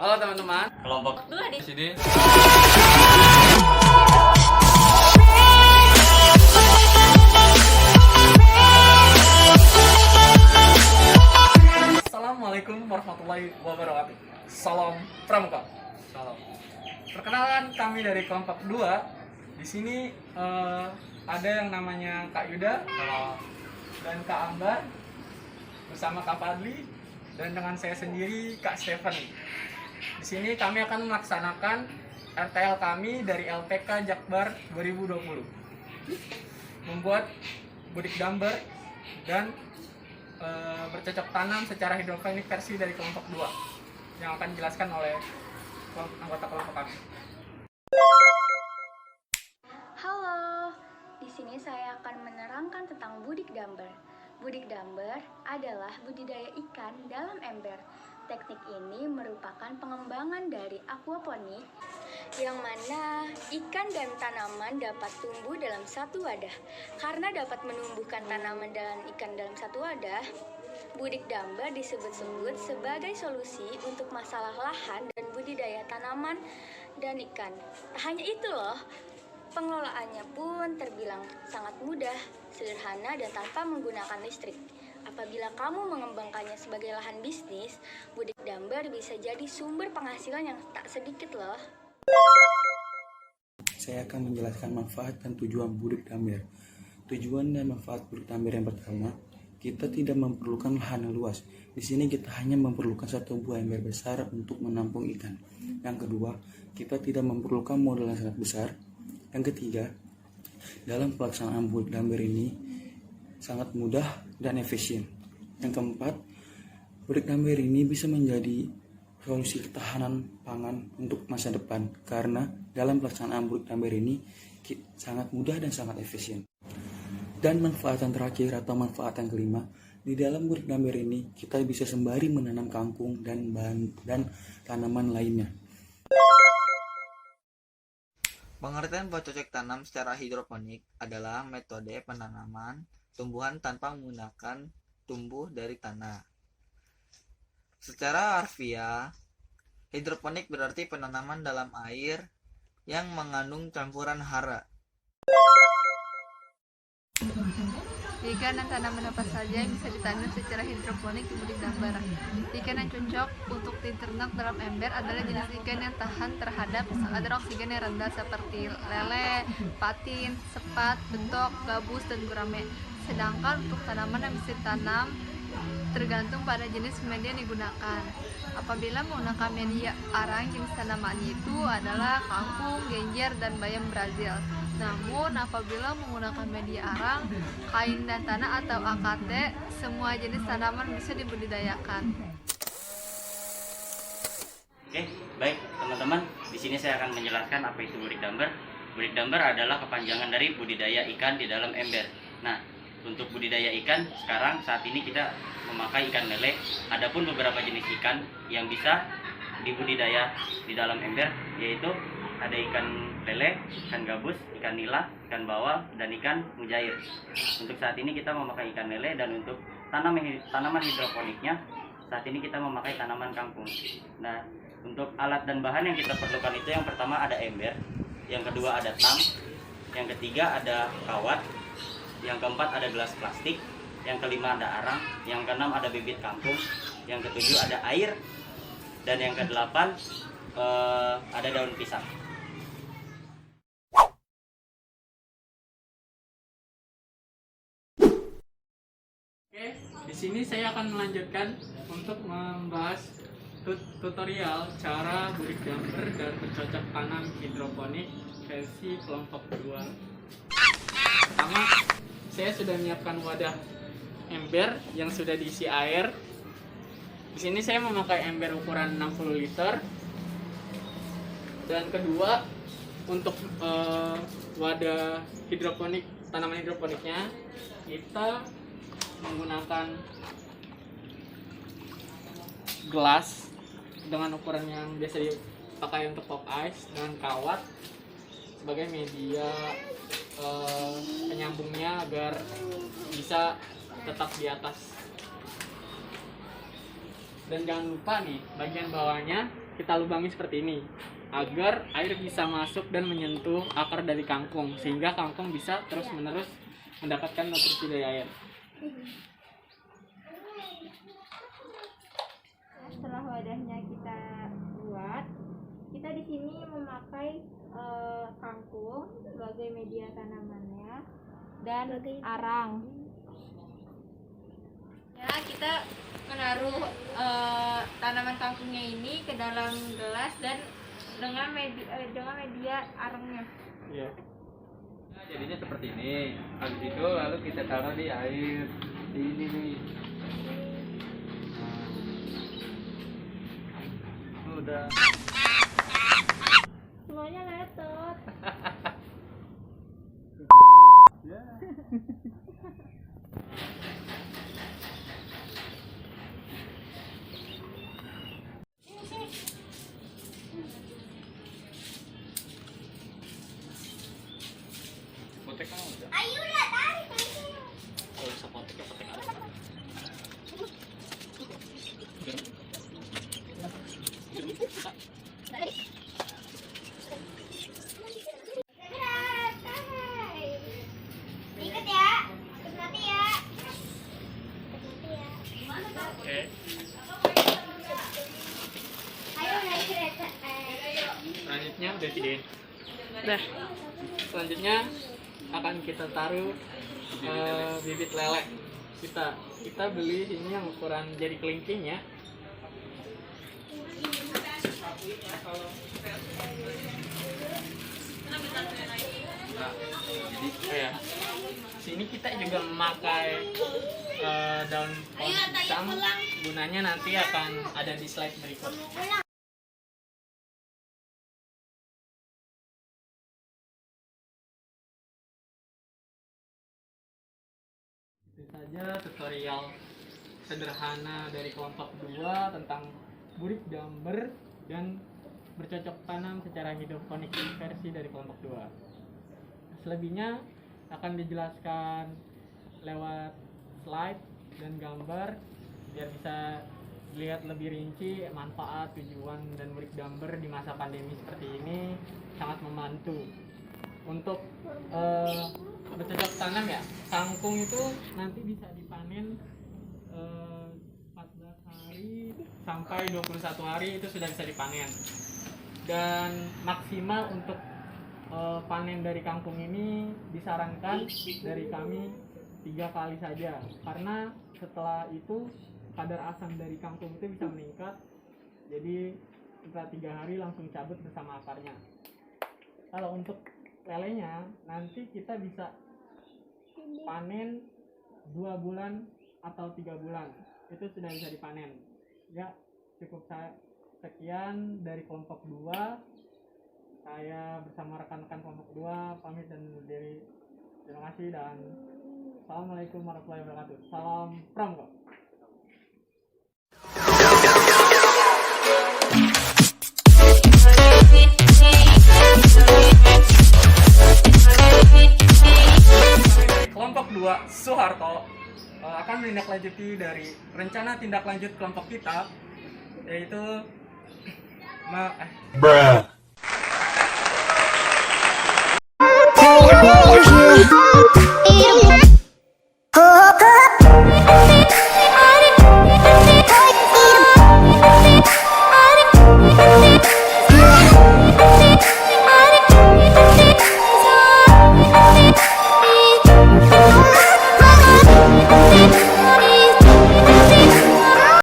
Halo teman-teman, Kelompok dua di sini. Assalamualaikum warahmatullahi wabarakatuh. Salam Pramuka. Salam. Perkenalkan kami dari kelompok 2. Di sini ada yang namanya Kak Yuda dan Kak Ambar bersama Kak Fadli dan dengan saya sendiri Kak Stephen. Di sini kami akan melaksanakan RTL kami dari LPK Jakbar 2020. Membuat budik damber dan bercocok tanam secara hidroponik versi dari kelompok 2 yang akan dijelaskan oleh anggota kelompok kami. Halo, di sini saya akan menerangkan tentang budik damber. Budik damber adalah budidaya ikan dalam ember. Teknik ini merupakan pengembangan dari aquaponik yang mana ikan dan tanaman dapat tumbuh dalam satu wadah. Karena dapat menumbuhkan tanaman dan ikan dalam satu wadah, budik damber disebut-sebut sebagai solusi untuk masalah lahan dan budidaya tanaman dan ikan. Tak hanya itu loh, pengelolaannya pun terbilang sangat mudah, sederhana dan tanpa menggunakan listrik. Apabila kamu mengembangkannya sebagai lahan bisnis, budik damber bisa jadi sumber penghasilan yang tak sedikit loh. Saya akan menjelaskan manfaat dan tujuan budik damber. Tujuan dan manfaat budik damber yang pertama, kita tidak memerlukan lahan yang luas. Di sini kita hanya memerlukan satu buah ember besar untuk menampung ikan. Yang kedua, kita tidak memerlukan modal yang sangat besar. Yang ketiga, dalam pelaksanaan budik damber ini sangat mudah dan efisien. Yang keempat, budik damber ini bisa menjadi solusi ketahanan pangan untuk masa depan karena dalam pelaksanaan budik damber ini sangat mudah dan sangat efisien. Dan manfaat yang terakhir atau manfaat yang kelima, di dalam budik damber ini kita bisa sembari menanam kangkung dan tanaman lainnya. pengertian bercocok tanam secara hidroponik adalah metode penanaman tumbuhan tanpa menggunakan tumbuh dari tanah. Secara harfiah, hidroponik berarti penanaman dalam air yang mengandung campuran hara. Ikan dan tanaman apa saja yang bisa ditanam secara hidroponik di budik damber. Ikan yang cocok untuk diternak dalam ember adalah jenis ikan yang tahan terhadap kadar oksigen yang rendah seperti lele, patin, sepat, betok, gabus, dan gurame. Sedangkan untuk tanaman yang bisa ditanam tergantung pada jenis media yang digunakan. Apabila menggunakan media arang, jenis tanamannya itu adalah kangkung, genjer, dan bayam Brazil. Namun apabila menggunakan media arang, kain dan tanah atau AKT, semua jenis tanaman bisa dibudidayakan. Oke, baik teman-teman. Di sini saya akan menjelaskan apa itu budik damber. Budik damber adalah kepanjangan dari budidaya ikan di dalam ember. Nah, untuk budidaya ikan sekarang saat ini kita memakai ikan lele. Adapun beberapa jenis ikan yang bisa dibudidaya di dalam ember, yaitu ada ikan lele, ikan gabus, ikan nila, ikan bawal, dan ikan mujair. Untuk saat ini kita memakai ikan lele, dan untuk tanaman hidroponiknya saat ini kita memakai tanaman kangkung. Nah, untuk alat dan bahan yang kita perlukan itu yang pertama ada ember, yang kedua ada tang, yang ketiga ada kawat, yang keempat ada gelas plastik, yang kelima ada arang, yang keenam ada bibit kangkung, yang ketujuh ada air, dan yang kedelapan ada daun pisang. Oke, di sini saya akan melanjutkan untuk membahas tutorial cara budik damber dan bercocok tanam hidroponik versi kelompok 2. Pertama, saya sudah menyiapkan wadah ember yang sudah diisi air. Di sini saya memakai ember ukuran 60 liter. Dan kedua, untuk wadah hidroponik, tanaman hidroponiknya kita menggunakan gelas dengan ukuran yang biasa dipakai untuk pop ice dengan kawat sebagai media penyambungnya agar bisa tetap di atas. Dan jangan lupa nih, bagian bawahnya kita lubangi seperti ini agar air bisa masuk dan menyentuh akar dari kangkung sehingga kangkung bisa terus-menerus mendapatkan nutrisi dari air. Setelah wadahnya kita buat, kita di sini memakai kangkung sebagai media tanamannya dan arang. Ya, kita menaruh tanaman kangkungnya ini ke dalam gelas dan dengan media arangnya. Iya. Nah, jadinya seperti ini. Habis itu lalu kita taruh di air di ini nih. Nah. Udah. Semuanya letot. Ya. Potek kan udah. Ayo lah, tarik. Kalau bisa potek ya potek aja. Ikat ya, ikut mati ya. Oke. Ayo naik kereta. Selanjutnya udah videoin. Nah, selanjutnya akan kita taruh bibit lele kita beli ini yang ukuran jadi kelingking ya. Ya, sini kita juga memakai daun pohon pisang, gunanya nanti akan ada di slide berikut. Itu saja tutorial sederhana dari kelompok 2 tentang burik damber dan bercocok tanam secara hidroponik versi dari kelompok 2. Selebihnya akan dijelaskan lewat slide dan gambar biar bisa lihat lebih rinci manfaat, tujuan dan burik damber di masa pandemi seperti ini sangat membantu untuk bercocok tanam ya. Kangkung itu nanti bisa dipanen 14 hari sampai 21 hari itu sudah bisa dipanen. Dan maksimal untuk panen dari kangkung ini disarankan dari kami 3 kali saja, karena setelah itu kadar asam dari kangkung itu bisa meningkat. Jadi setelah 3 hari langsung cabut bersama akarnya. Kalau untuk lelenya nanti kita bisa panen 2 bulan atau 3 bulan itu sudah bisa dipanen. Ya, cukup sekian dari kelompok 2. Saya bersama rekan-rekan kelompok 2 pamit dan undur diri. Terima kasih dan assalamualaikum warahmatullahi wabarakatuh. Salam Pramuka. Kelompok 2 Soeharto akan menindaklanjuti dari rencana tindak lanjut kelompok kita, yaitu Bruh.